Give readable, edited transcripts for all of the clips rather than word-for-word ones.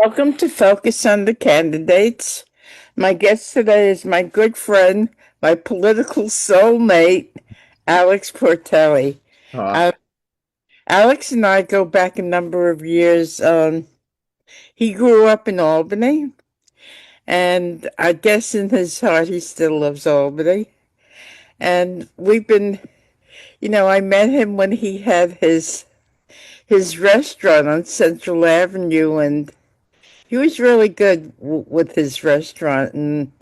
Welcome to Focus on the Candidates. My guest today is my good friend, my political soulmate, Alex Portelli. Uh, Uh, Alex and I go back a number of years. He grew up in Albany, and I guess in his heart he still loves Albany. And I met him when he had his restaurant on Central Avenue, and he was really good with his restaurant. And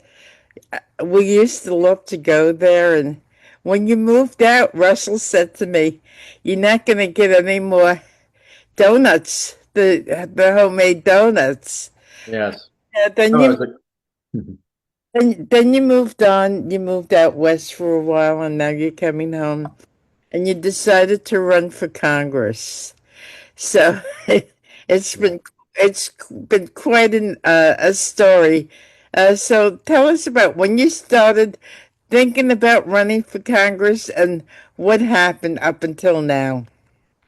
we used to love to go there. And when you moved out, Russell said to me, "You're not going to get any more donuts, the homemade donuts." yes. Then Oh, you is it? then you moved on. You moved out west for a while, and now you're coming home. And you decided to run for Congress. So it's Yeah. been it's been quite a story. So tell us about when you started thinking about running for Congress and what happened up until now.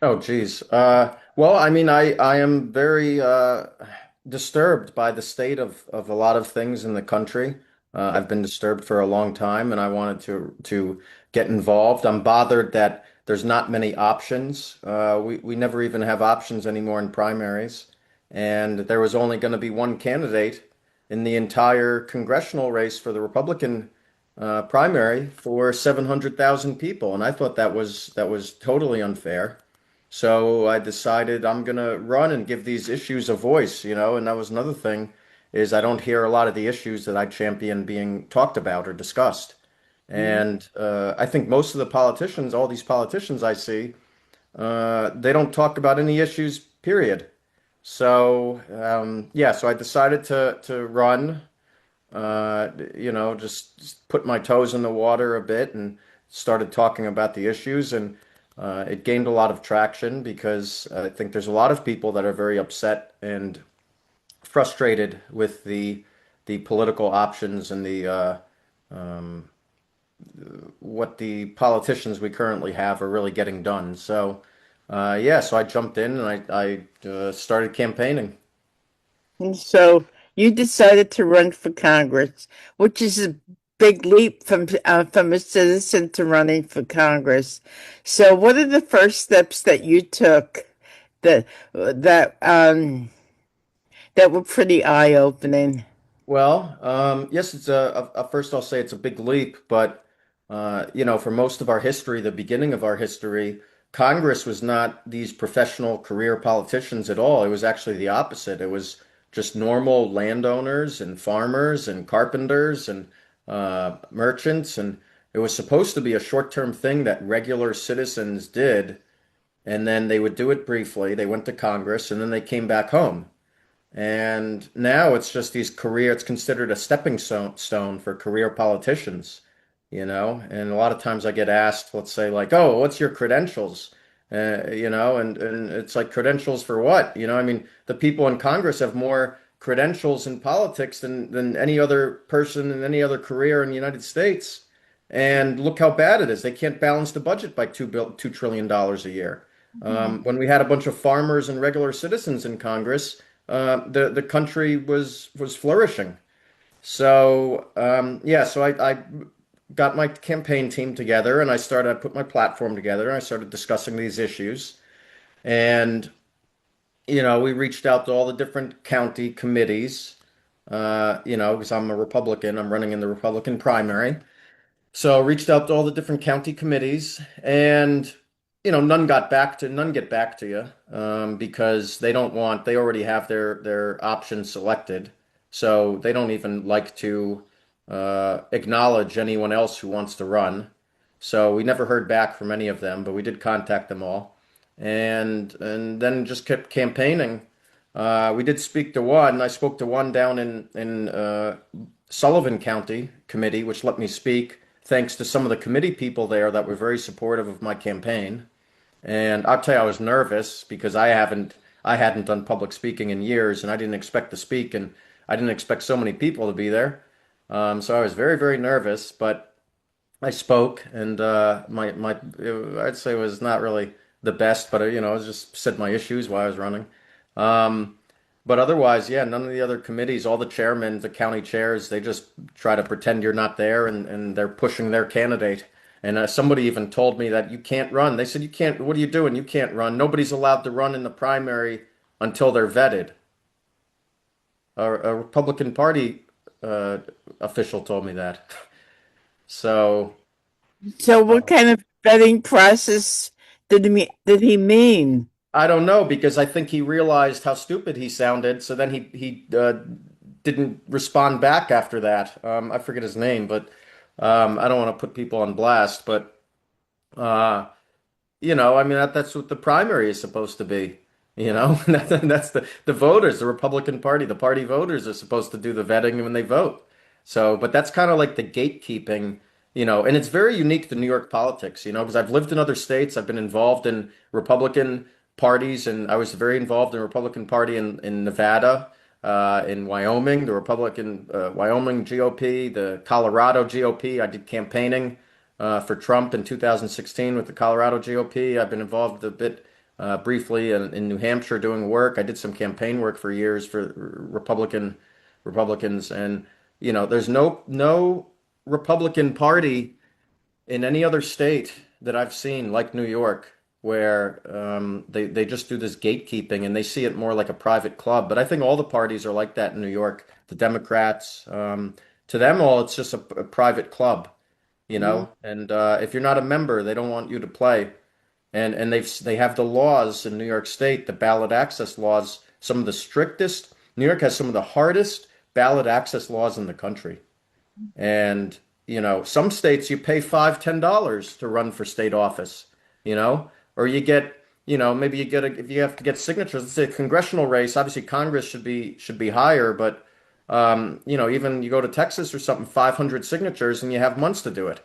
Oh, geez. Well, I mean, I am very disturbed by the state of a lot of things in the country. I've been disturbed for a long time, and I wanted to get involved. I'm bothered that there's not many options. We never even have options anymore in primaries, and there was only going to be one candidate in the entire congressional race for the Republican primary for 700,000 people, and I thought that was totally unfair. So I decided I'm gonna run and give these issues a voice, and that was another thing is I don't hear a lot of the issues that I champion being talked about or discussed. And I think most of the politicians, all these politicians I see, they don't talk about any issues, period. So yeah, so I decided to run, just put my toes in the water a bit and started talking about the issues. And it gained a lot of traction because I think there's a lot of people that are very upset and frustrated with the political options and the what the politicians we currently have are really getting done. So yeah, so I jumped in and I started campaigning. And so you decided to run for Congress, which is a big leap from a citizen to running for Congress. So what are the first steps that you took that that were pretty eye-opening? Well, yes, it's first I'll say it's a big leap, but for most of our history, the beginning of our history, Congress was not these professional career politicians at all. It was actually the opposite. It was just normal landowners and farmers and carpenters and merchants, and it was supposed to be a short-term thing that regular citizens did, and then they would do it briefly. They went to Congress, and then they came back home. And now it's just it's considered a stepping stone for career politicians, And a lot of times I get asked, let's say, like, oh, what's your credentials? And it's like, credentials for what? I mean, the people in Congress have more credentials in politics than any other person in any other career in the United States. And look how bad it is. They can't balance the budget by $2 trillion a year. When we had a bunch of farmers and regular citizens in Congress, the country was flourishing. So yeah, so I got my campaign team together and I put my platform together and I started discussing these issues. And we reached out to all the different county committees. Because I'm a Republican, I'm running in the Republican primary. So I reached out to all the different county committees, and none get back to you because they already have their options selected, so they don't even like to acknowledge anyone else who wants to run. So we never heard back from any of them, but we did contact them all, and then just kept campaigning. We did speak to one. I spoke to one down in Sullivan County committee, which let me speak thanks to some of the committee people there that were very supportive of my campaign. And I'll tell you, I was nervous because I hadn't done public speaking in years, and I didn't expect to speak, and I didn't expect so many people to be there. So I was very, very nervous, but I spoke, and I'd say it was not really the best, but I just said my issues while I was running. Um, But otherwise, yeah, none of the other committees, all the chairmen, the county chairs, they just try to pretend you're not there and they're pushing their candidate. And somebody even told me that you can't run. They said, you can't, what are you doing? You can't run. Nobody's allowed to run in the primary until they're vetted. A Republican Party uh, official told me that. So So what uh, kind of vetting process did he mean? I don't know because I think he realized how stupid he sounded. So then he didn't respond back after that. I forget his name, but I don't want to put people on blast. But uh, I mean that's what the primary is supposed to be. That's the voters, the Republican Party, the party voters are supposed to do the vetting when they vote. So, but that's kind of like the gatekeeping, and it's very unique to New York politics, because I've lived in other states, I've been involved in Republican parties, and I was very involved in the Republican Party in Nevada, in Wyoming, the Republican Wyoming GOP, the Colorado GOP. I did campaigning for Trump in 2016 with the Colorado GOP. I've been involved a bit briefly in New Hampshire doing work. I did some campaign work for years for Republicans, and there's no Republican Party in any other state that I've seen like New York, where they just do this gatekeeping and they see it more like a private club. But I think all the parties are like that in New York. The Democrats, to them all, it's just a private club, Mhm. and if you're not a member, they don't want you to play. And they have the laws in New York State, the ballot access laws, some of the strictest. New York has some of the hardest ballot access laws in the country. And, some states you pay $5, $10 to run for state office, or you get, maybe if you have to get signatures, let's say a congressional race, obviously Congress should be higher, but even you go to Texas or something, 500 signatures and you have months to do it.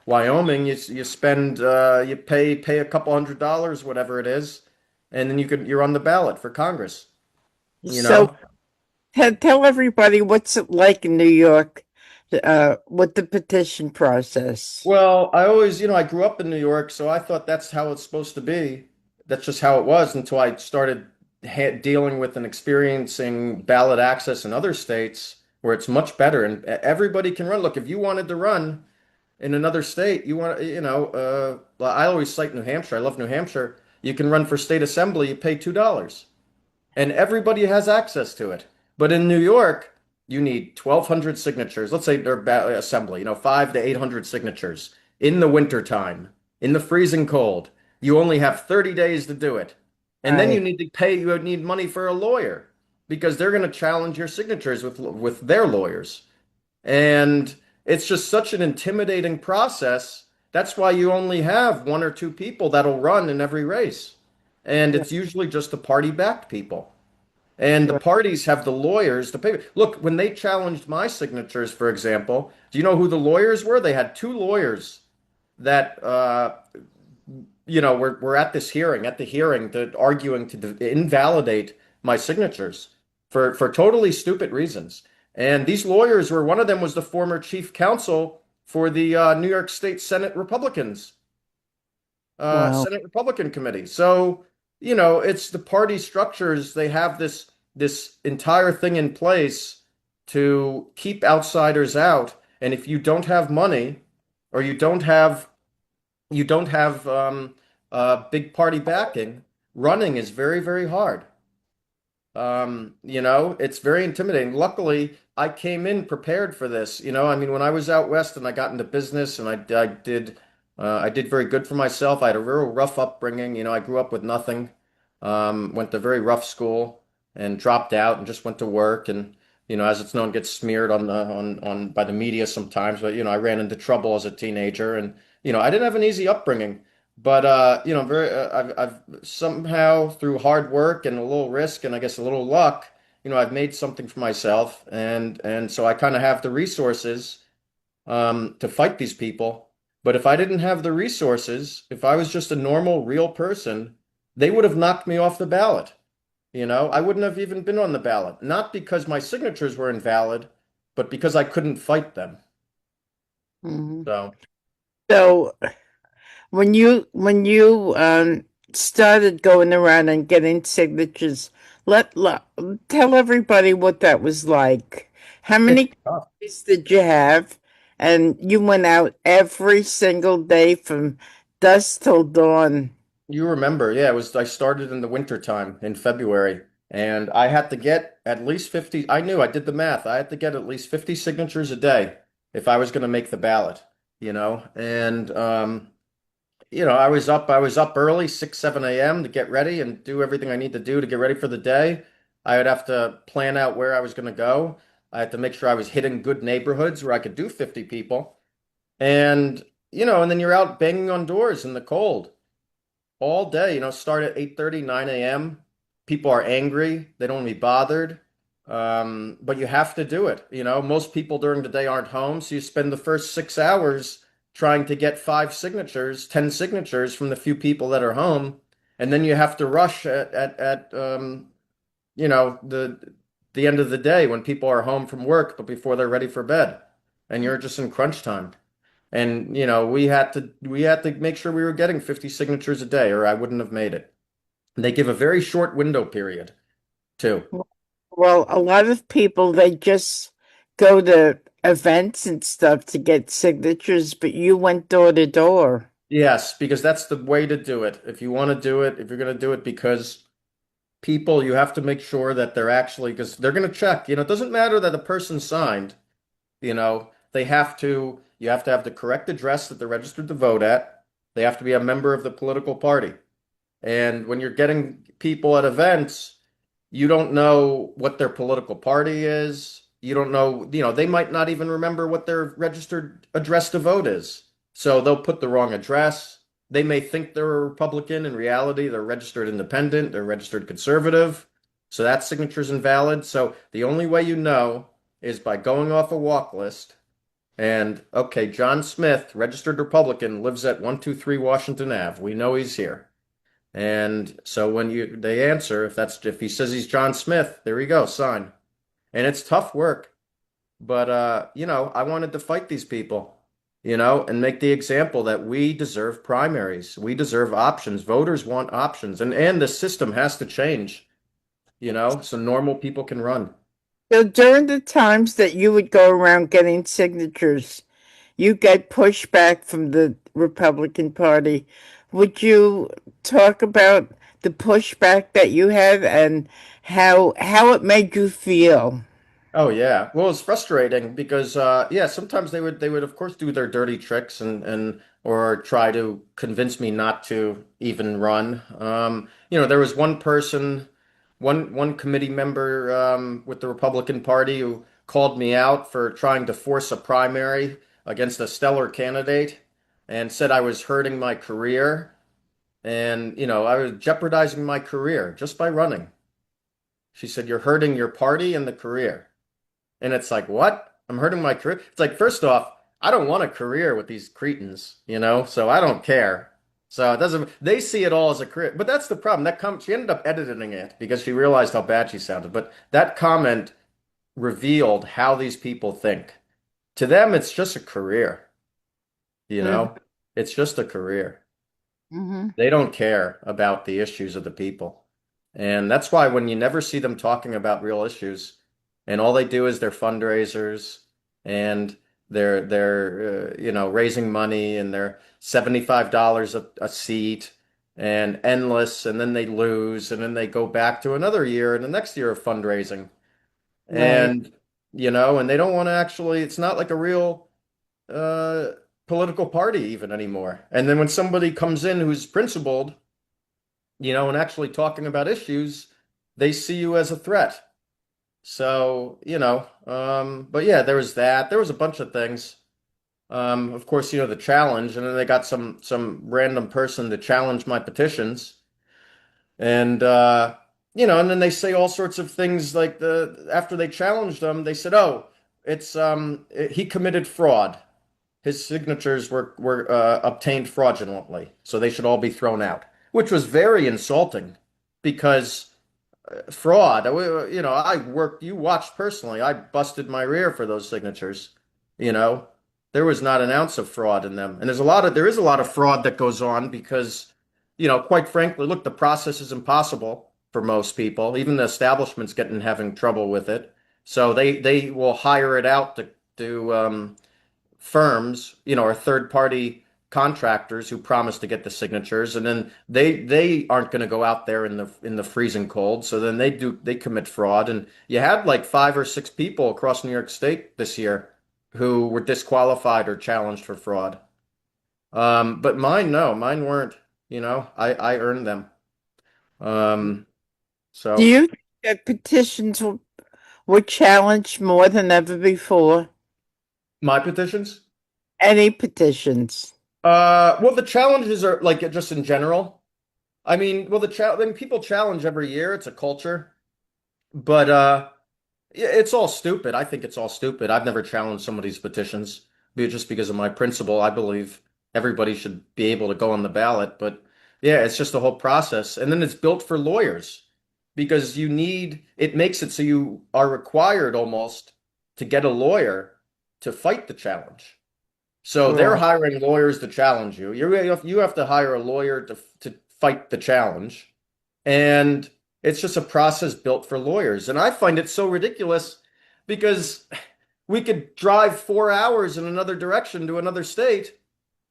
Wyoming, you spend you pay a couple $100, whatever it is, and then you're on the ballot for Congress, you So know. tell everybody what's it like in New York, with the petition process. Well, I always, I grew up in New York, so I thought that's how it's supposed to be. That's just how it was until I started dealing with and experiencing ballot access in other states where it's much better and everybody can run. Look, if you wanted to run in another state, well, I always cite New Hampshire. I love New Hampshire. You can run for state assembly, you pay $2 and everybody has access to it. But in New York, you need 1,200 signatures. Let's say they're assembly, 5 to 800 signatures in the wintertime, in the freezing cold. You only have 30 days to do it. And then Right. you would need money for a lawyer because they're going to challenge your signatures with their lawyers. And it's just such an intimidating process. That's why you only have one or two people that'll run in every race. And Right. it's usually just the party-backed people. And the Right. parties have the lawyers to pay. Look, when they challenged my signatures, for example, do you know who the lawyers were? They had two lawyers that were at this hearing, at the hearing, arguing to invalidate my signatures for totally stupid reasons. And these lawyers were, one of them was the former chief counsel for the New York State Wow. Senate Republican Committee. So, it's the party structures. They have this entire thing in place to keep outsiders out. And if you don't have money or you don't have big party backing, running is very, very hard. It's very intimidating. Luckily, I came in prepared for this. I mean, when I was out west and I got into business and I did very good for myself. I had a real rough upbringing. I grew up with nothing. Went to very rough school and dropped out and just went to work. And, as it's known, gets smeared on by the media sometimes. But, I ran into trouble as a teenager and, I didn't have an easy upbringing. But I've somehow through hard work and a little risk and I guess a little luck, I've made something for myself, and so I kind of have the resources to fight these people. But if I didn't have the resources, if I was just a normal, real person, they would have knocked me off the ballot. I wouldn't have even been on the ballot, not because my signatures were invalid, but because I couldn't fight them. Mhm. So. So when you started going around and getting signatures. Let tell everybody what that was like. How It's many tough. copies did you have? And you went out every single day from dusk till dawn. You remember, yeah, it was I started in the winter time in February and I had to get at least 50. I knew I did the math. I had to get at least 50 signatures a day if I was going to make the ballot, you know. And I was up early, 6, 7 a.m. to get ready and do everything I need to do to get ready for the day. I would have to plan out where I was going to go. I had to make sure I was hitting good neighborhoods where I could do 50 people. And, and then you're out banging on doors in the cold all day, start at 8:30, 9 a.m. People are angry. They don't want to be bothered. But you have to do it. Most people during the day aren't home, so you spend the first 6 hours trying to get 5 signatures, 10 signatures from the few people that are home. And then you have to rush at the end of the day when people are home from work, but before they're ready for bed. And you're just in crunch time. And we had to make sure we were getting 50 signatures a day, or I wouldn't have made it. And they give a very short window period too. Well, a lot of people they just go to events and stuff to get signatures, but you went door to door. Yes, because that's the way to do it. If you want to do it, if you're going to do it because people, you have to make sure that they're actually, because they're going to check. It doesn't matter that the person signed, you have to have the correct address that they're registered to vote at. They have to be a member of the political party. And when you're getting people at events, you don't know what their political party is. You don't know, they might not even remember what their registered address to vote is. So they'll put the wrong address. They may think they're a Republican. In reality, they're registered independent, they're registered conservative. So that signature's invalid. So the only way you know is by going off a walk list. And okay, John Smith, registered Republican, lives at 123 Washington Ave. We know he's here. And so when they answer, if he says he's John Smith, there you go, sign. And it's tough work, but I wanted to fight these people, and make the example that we deserve primaries. We deserve options. Voters want options, and the system has to change, so normal people can run. So during the times that you would go around getting signatures, you get pushback from the Republican Party. Would you talk about the pushback that you had and how it made you feel? Oh yeah. Well, it's frustrating because yeah, sometimes they would of course do their dirty tricks and or try to convince me not to even run. There was one person, one committee member with the Republican Party who called me out for trying to force a primary against a stellar candidate and said I was hurting my career and I was jeopardizing my career just by running. She said, "You're hurting your party and the career." And it's like, what? I'm hurting my career. It's like, first off, I don't want a career with these cretins, so I don't care. So it doesn't, they see it all as a career. But that's the problem. She ended up editing it because she realized how bad she sounded. But that comment revealed how these people think. To them, it's just a career, you Mm-hmm. know? It's just a career. They don't care about the issues of the people. And that's why when you never see them talking about real issues, and all they do is their fundraisers and they're raising money and they're $75 a seat and endless, and then they lose and then they go back to another year and the next year of fundraising. Right. And and they don't want to actually, it's not like a real uh political party even anymore. And then when somebody comes in who's principled, and actually talking about issues, they see you as a threat. So, but yeah, there was that. There was a bunch of things. Of course, the challenge, and then they got some random person to challenge my petitions. And and then they say all sorts of things like after they challenged them, they said, "Oh, he committed fraud. His signatures were obtained fraudulently, so they should all be thrown out," which was very insulting because fraud. You watched personally. I busted my rear for those signatures. You know, there was not an ounce of fraud in them. And there is a lot of fraud that goes on because, quite frankly, look, the process is impossible for most people. Even the establishment's getting having trouble with it. So they will hire it out to firms, or third party contractors who promise to get the signatures, and then they aren't going to go out there in the freezing cold. So then they commit fraud, and you had like 5 or 6 people across New York State this year who were disqualified or challenged for fraud. But mine, no, mine weren't. I earned them. Um, Do so you think that petitions were challenged more than ever before? my petitions. Any petitions? Well, the challenges are like just in general. I mean, well, I mean, people challenge every year. It's a culture, but yeah, it's all stupid. I think it's all stupid. I've never challenged somebody's petitions just because of my principle. I believe everybody should be able to go on the ballot, but yeah, it's just the whole process. And then it's built for lawyers because it makes it so you are required almost to get a lawyer to fight the challenge. So they're Right. hiring lawyers to challenge you. You have to hire a lawyer to fight the challenge. And it's just a process built for lawyers. And I find it so ridiculous because we could drive 4 hours in another direction to another state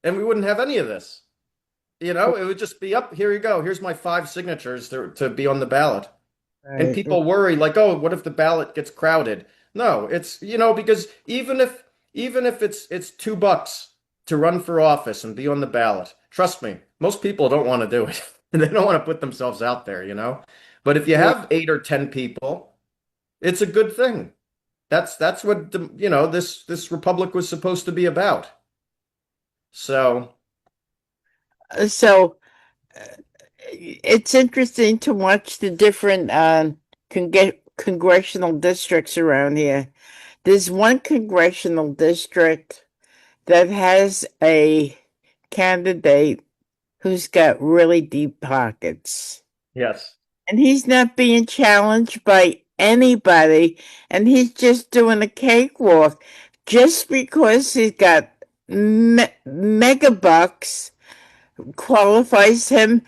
and we wouldn't have any of this. It would just be up, here you go. Here's my 5 signatures to be on the ballot. And Right. people worry like, oh, what if the ballot gets crowded? No, it's, because even if it's $2 to run for office and be on the ballot, trust me, most people don't want to do it. They don't want to put themselves out there. But if you Right. have 8 or 10 people, it's a good thing. That's what this republic was supposed to be about. So, So it's interesting to watch the different congressional districts around here. There's one congressional district that has a candidate who's got really deep pockets. yes. And he's not being challenged by anybody, and he's just doing a cakewalk just because he's got mega bucks qualifies him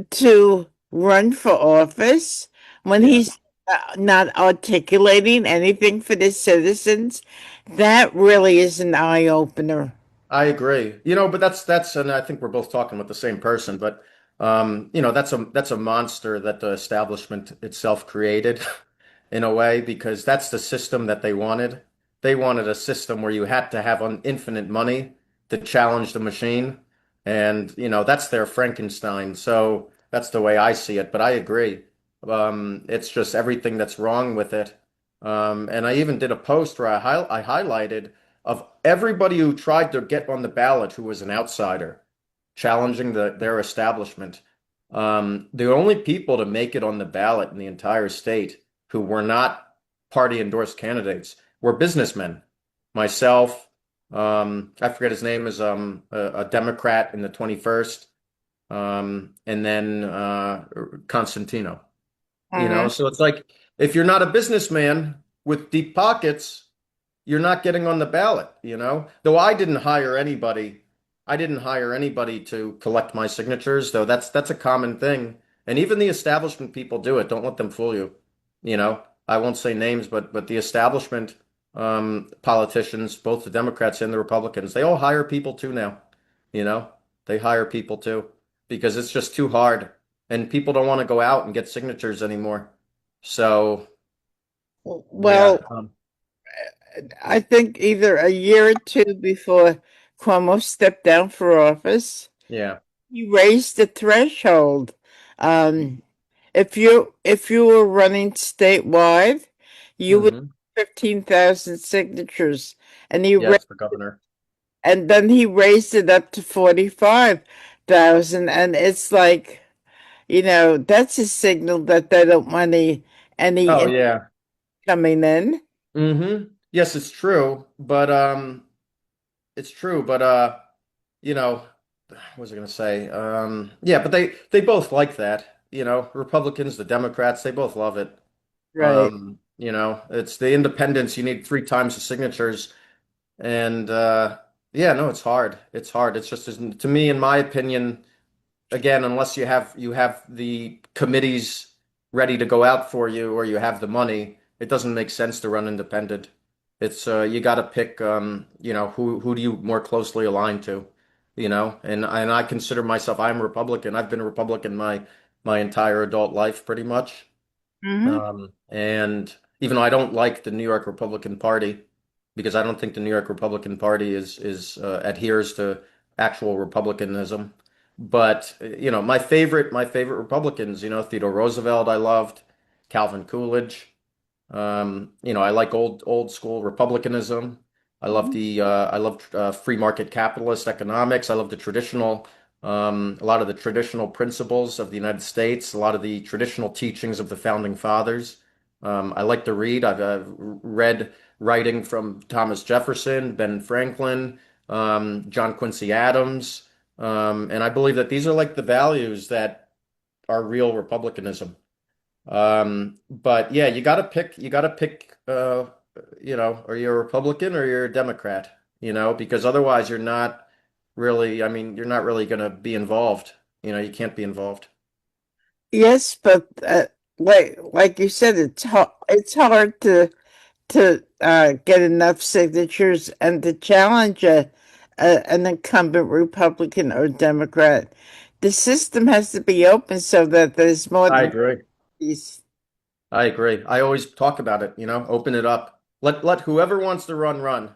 to run for office when Yeah. he's not articulating anything for the citizens. That really is an eye opener. I agree. But and I think we're both talking about the same person, but that's a monster that the establishment itself created in a way because that's the system that they wanted. They wanted a system where you had to have infinite money to challenge the machine, and that's their Frankenstein. So that's the way I see it, but I agree. It's just everything that's wrong with it. And I even did a post where I highlighted of everybody who tried to get on the ballot who was an outsider, challenging their establishment. The only people to make it on the ballot in the entire state who were not party endorsed candidates were businessmen. Myself, I forget his name is a Democrat in the 21st, and then Constantino. Mhm. So it's like if you're not a businessman with deep pockets, you're not getting on the ballot. Though I didn't hire anybody to collect my signatures, though that's a common thing. And even the establishment people do it. Don't let them fool you. I won't say names, but the establishment politicians, both the Democrats and the Republicans, they all hire people too now. You know, they hire people too because it's just too hard and people don't want to go out and get signatures anymore. So, yeah. Well, I think either a year or two before Cuomo stepped down for office, Yeah. he raised the threshold. Um, if you were running statewide, you would Hmm. 15,000 signatures, and Yes, for governor. then he raised it up to 45,000, and it's like, that's a signal that they don't want any Oh, yeah. coming in. Yes, it's true, but you know, what was I gonna say? Yeah, but they both like that. Republicans, the Democrats, they both love it. Right. It's the independents, you need 3 times the signatures. And yeah, no, it's hard. It's hard. It's just, to me, in my opinion, again, unless you have the committees ready to go out for you or you have the money, it doesn't make sense to run independent. It's you got to pick who do you more closely align to, and I consider myself I'm a Republican. I've been a Republican my entire adult life pretty much. Hmm. And even though I don't like the New York Republican Party, because I don't think the New York Republican Party is adheres to actual republicanism, but my favorite Republicans, Theodore Roosevelt, I loved, Calvin Coolidge. I like old school republicanism. I love free market capitalist economics. I love a lot of the traditional principles of the United States, a lot of the traditional teachings of the founding fathers. I like to read. I've read writing from Thomas Jefferson, Ben Franklin, John Quincy Adams, and I believe that these are like the values that are real republicanism. But yeah, you gotta pick, are you a Republican or you're a Democrat, because otherwise I mean, you're not really gonna be involved. You can't be involved. Yes, but like you said, it's hard to get enough signatures and to challenge an incumbent Republican or Democrat. The system has to be open so that there's more I than agree. these. I agree. I always talk about it, open it up. Let whoever wants to run,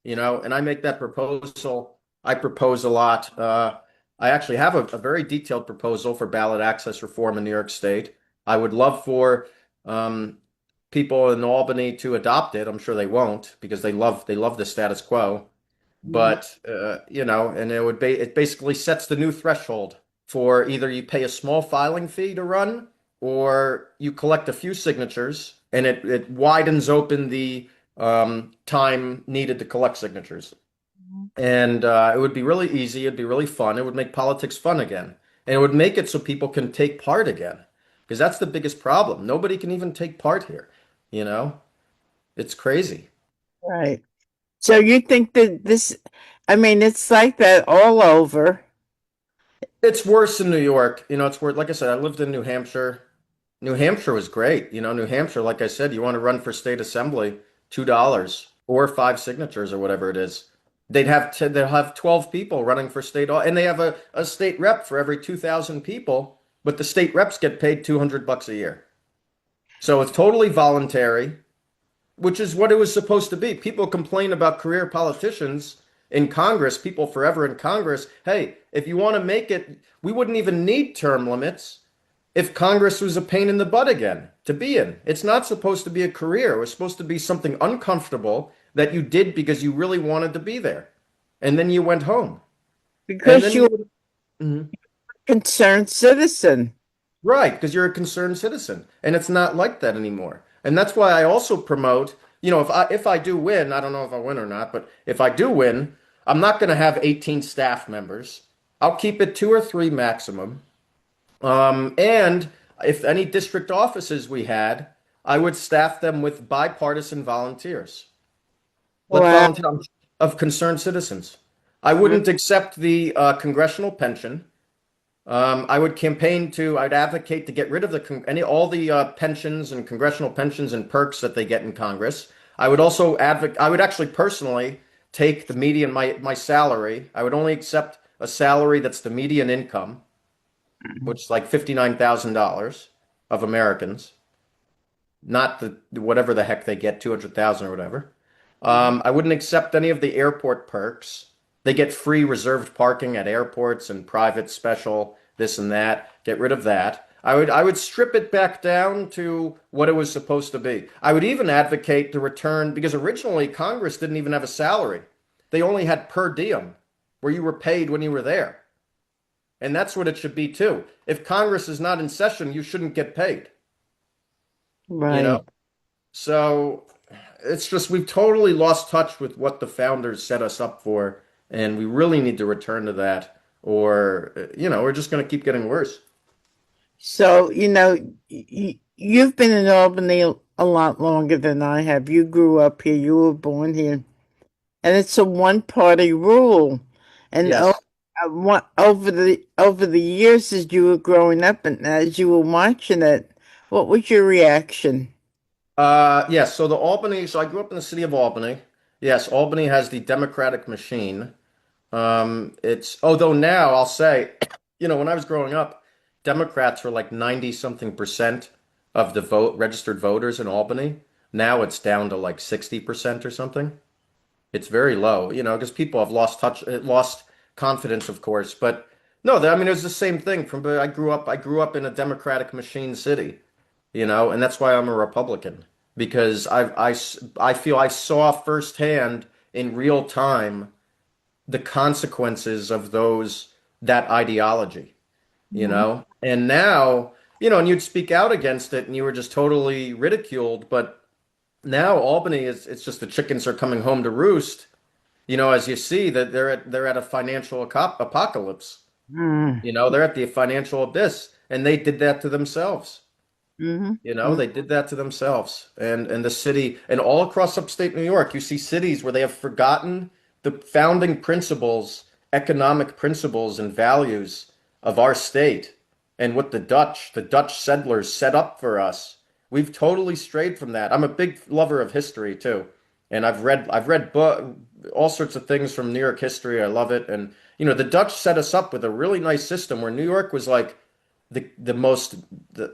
and I make that proposal. I propose a lot. I actually have a very detailed proposal for ballot access reform in New York State. I would love for um, people in Albany to adopt it. I'm sure they won't because they love the status quo. But and it basically sets the new threshold for either you pay a small filing fee to run or you collect a few signatures, and it widens open the time needed to collect signatures. And it would be really easy. It'd be really fun. It would make politics fun again, and it would make it so people can take part again, because that's the biggest problem. Nobody can even take part here. You know, it's crazy. Right. So you think that I mean, it's like that all over. It's worse in New York. It's worse. Like I said, I lived in New Hampshire. New Hampshire was great. New Hampshire, like I said, you want to run for state assembly, $2 or five signatures or whatever it is. They'll have 12 people running for and they have a state rep for every 2,000 people, but the state reps get paid $200 a year. So it's totally voluntary, which is what it was supposed to be. People complain about career politicians in Congress, people forever in Congress. Hey, if you want to make it, we wouldn't even need term limits if Congress was a pain in the butt again to be in. It's not supposed to be a career. It was supposed to be something uncomfortable that you did because you really wanted to be there. And then you went home. And Because then you you're would, Mhm. a concerned citizen. Right, because you're a concerned citizen. And it's not like that anymore. And that's why I also promote, if I do win, I don't know if I win or not, but if I do win, I'm not going to have 18 staff members. I'll keep it two or three maximum. And if any district offices we had, I would staff them with bipartisan volunteers, like Wow. volunteers of concerned citizens. I wouldn't accept the congressional pension. I'd advocate to get rid of all the pensions and congressional pensions and perks that they get in Congress. I would actually personally take the median, my salary. I would only accept a salary that's the median income, which is like $59,000 of Americans, not the whatever the heck they get, 200,000 or whatever. I wouldn't accept any of the airport perks. They get free reserved parking at airports and private special this and that. Get rid of that. I would strip it back down to what it was supposed to be. I would even advocate to return because originally Congress didn't even have a salary. They only had per diem, where you were paid when you were there. And that's what it should be too. If Congress is not in session, you shouldn't get paid, you know? Right. So it's just we've totally lost touch with what the founders set us up for, and we really need to return to that, or we're just going to keep getting worse. So, you've been in Albany a lot longer than I have. You grew up here, you were born here, and it's a one-party rule. And Yes. What over the years as you were growing up and as you were watching it, what was your reaction? Yes, so the Albany, so I grew up in the city of Albany. Yes, Albany has the Democratic machine. Although now I'll say, when I was growing up, Democrats were like 90 something percent of the registered voters in Albany. Now it's down to like 60% or something. It's very low, because people have lost touch, lost confidence, of course. But no, I mean, it was the same thing I grew up in a Democratic machine city, and that's why I'm a Republican because I feel I saw firsthand in real time the consequences of that ideology, Mhm. and now, and you'd speak out against it and you were just totally ridiculed. But now Albany is it's just the chickens are coming home to roost, as you see that they're at a financial apocalypse. Mm. They're at the financial abyss, and they did that to themselves. Mhm. They did that to themselves. And the city, and all across upstate New York, you see cities where they have forgotten the founding principles, economic principles and values of our state and what the Dutch settlers set up for us. We've totally strayed from that. I'm a big lover of history too. And I've read all sorts of things from New York history. I love it. And the Dutch set us up with a really nice system where New York was like the most the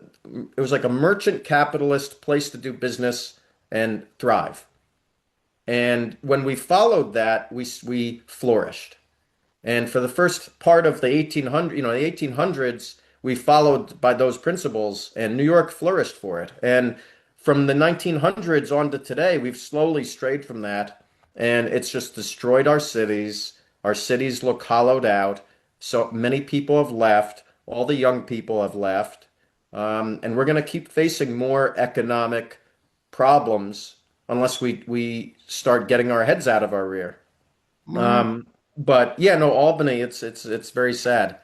it was like a merchant capitalist place to do business and thrive. And when we followed that, we flourished. And for the first part of the 1800s, we followed by those principles, and New York flourished for it. And from the 1900s on to today, we've slowly strayed from that, and it's just destroyed our cities. Our cities look hollowed out. So many people have left. All the young people have left. And we're going to keep facing more economic problems unless we start getting our heads out of our rear. Mhm. But yeah, no, Albany, it's very sad.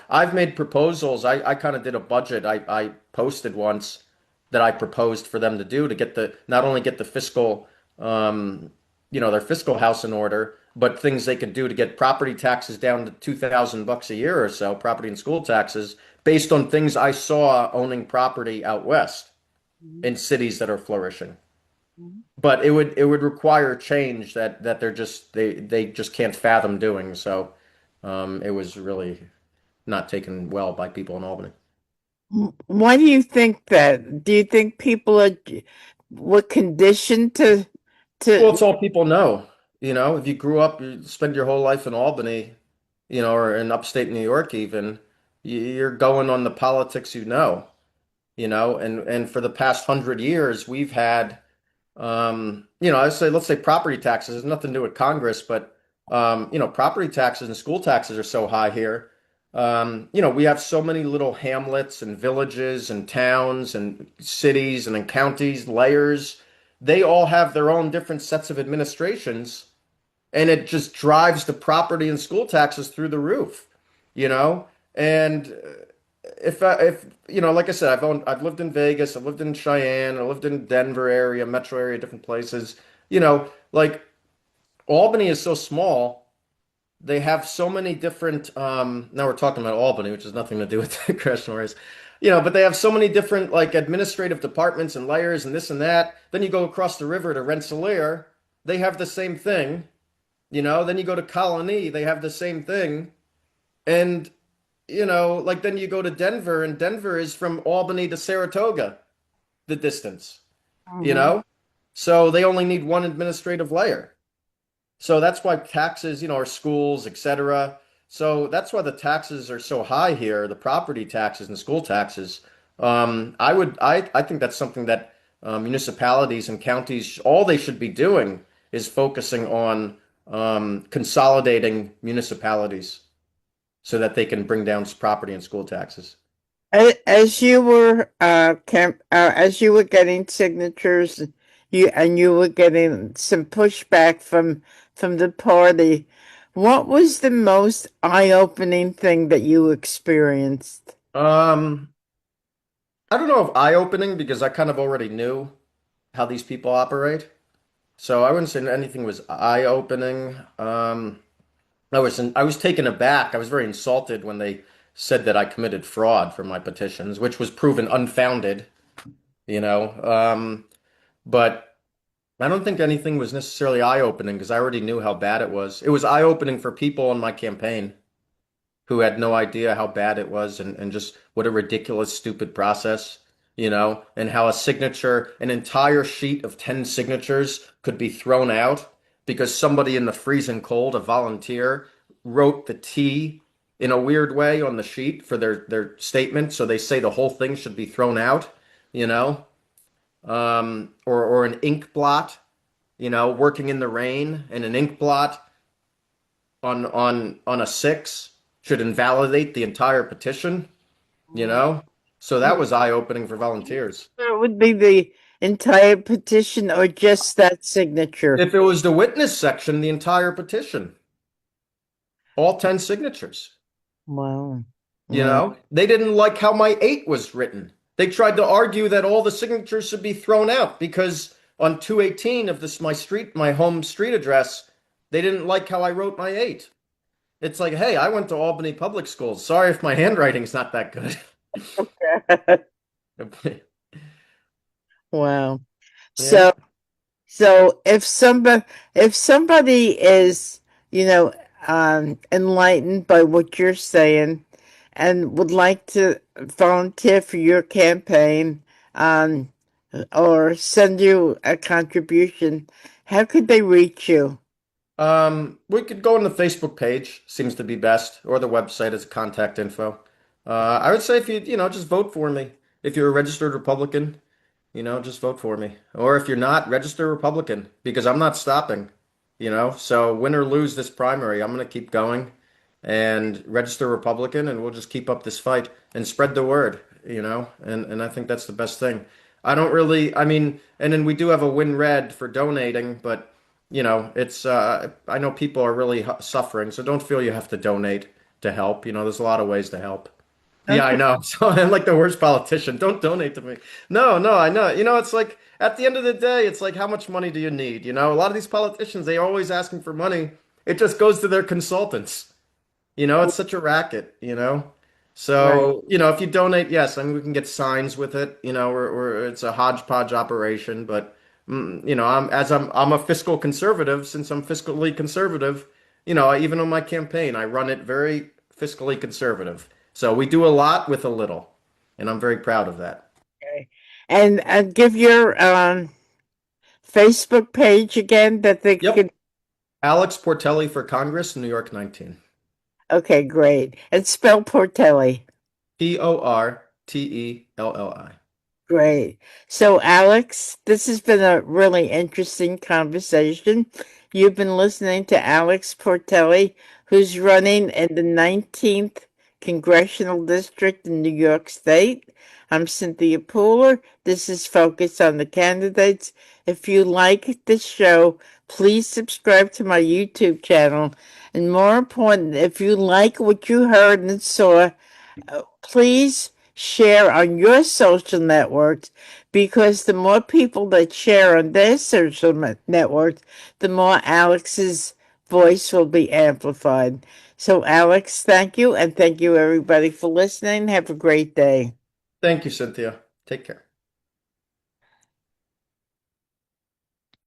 I've made proposals. I kind of did a budget. I posted once that I proposed for them to do to get the not only get the fiscal, their fiscal house in order, but things they could do to get property taxes down to $2,000 a year or so, property and school taxes, based on things I saw owning property out west Mhm. in cities that are flourishing. Mhm. But it would require change that they just can't fathom doing. So it was really not taken well by people in Albany. Why do you think that? Do you think people were conditioned Well, to it's all people know. If you grew up, you spend your whole life in Albany, or in upstate New York even, you're going on the politics and for the past 100 years, we've had let's say property taxes has nothing to do with Congress, but property taxes and school taxes are so high here. We have so many little hamlets and villages and towns and cities and then counties, layers. They all have their own different sets of administrations, and it just drives the property and school taxes through the roof, you know? And if like I said, I've lived in Vegas, I've lived in Cheyenne, I lived in Denver area, metro area, different places. Like Albany is so small. They have so many different. Now we're talking about Albany, which has nothing to do with the crash noise. But they have so many different like administrative departments and layers and this and that. Then you go across the river to Rensselaer, they have the same thing. Then you go to Colony, they have the same thing. And like then you go to Denver, and Denver is from Albany to Saratoga, the distance, you Mhm. know? So they only need one administrative layer. So that's why taxes, our schools, etc. So that's why the taxes are so high here, the property taxes and school taxes. I think that's something that municipalities and counties, all they should be doing is focusing on consolidating municipalities so that they can bring down property and school taxes. As you were as you were getting signatures, you were getting some pushback from the party. What was the most eye-opening thing that you experienced? Um, I don't know if eye-opening because I kind of already knew how these people operate. So I wouldn't say anything was eye-opening. I was taken aback. I was very insulted when they said that I committed fraud for my petitions, which was proven unfounded, you know. But I don't think anything was necessarily eye-opening because I already knew how bad it was. It was eye-opening for people on my campaign who had no idea how bad it was and just what a ridiculous, stupid process, and how a signature, an entire sheet of 10 signatures could be thrown out because somebody in the freezing cold, a volunteer, wrote the T in a weird way on the sheet for their statement. So they say the whole thing should be thrown out, you know, or an ink blot, working in the rain and an ink blot on a six should invalidate the entire petition, you know? So that was eye-opening for volunteers. It would be the entire petition or just that signature. If it was the witness section, the entire petition, all 10 signatures, Wow. Wow. They didn't like how my eight was written. They tried to argue that all the signatures should be thrown out because on 218 of my home street address, they didn't like how I wrote my eight. It's like, hey, I went to Albany Public Schools. Sorry if my handwriting's not that good. Wow. Yeah. So so if somebody is, you know, enlightened by what you're saying and would like to volunteer for your campaign, um, or send you a contribution, how could they reach you? We could go on the Facebook page, seems to be best, or the website as contact info. I would say if just vote for me. If you're a registered Republican, just vote for me. Or if you're not, register Republican because I'm not stopping. So win or lose this primary, I'm going to keep going and register Republican and we'll just keep up this fight and spread the word. And I think that's the best thing. I don't really, I mean, and then we do have a win red for donating, but it's I know people are really suffering, so don't feel you have to donate to help. There's a lot of ways to help. Yeah, I Okay. know. So I'm like the worst politician. Don't donate to me. No, no, I know. It's like at the end of the day, it's like how much money do you need? A lot of these politicians, they are always asking for money. It just goes to their consultants. It's such a racket. Right. So, if you donate, yes, I mean we can get signs with it, or it's a hodgepodge operation, but I'm a fiscal conservative, since I'm fiscally conservative, even on my campaign, I run it very fiscally conservative. So we do a lot with a little, and I'm very proud of that. Okay. And give your Facebook page again that they Yep. could. Alex Portelli for Congress, New York 19. Okay, great. And spell Portelli. Portelli. Great. So, Alex, this has been a really interesting conversation. You've been listening to Alex Portelli, who's running in the 19th Congressional District in New York State. I'm Cynthia Pooler. This is Focus on the Candidates. If you like this show, please subscribe to my YouTube channel. And more important, if you like what you heard and saw, please share on your social networks, because the more people that share on their social networks, the more Alex's voice will be amplified. So, Alex, thank you, and thank you everybody for listening. Have a great day. Thank you, Cynthia. Take care.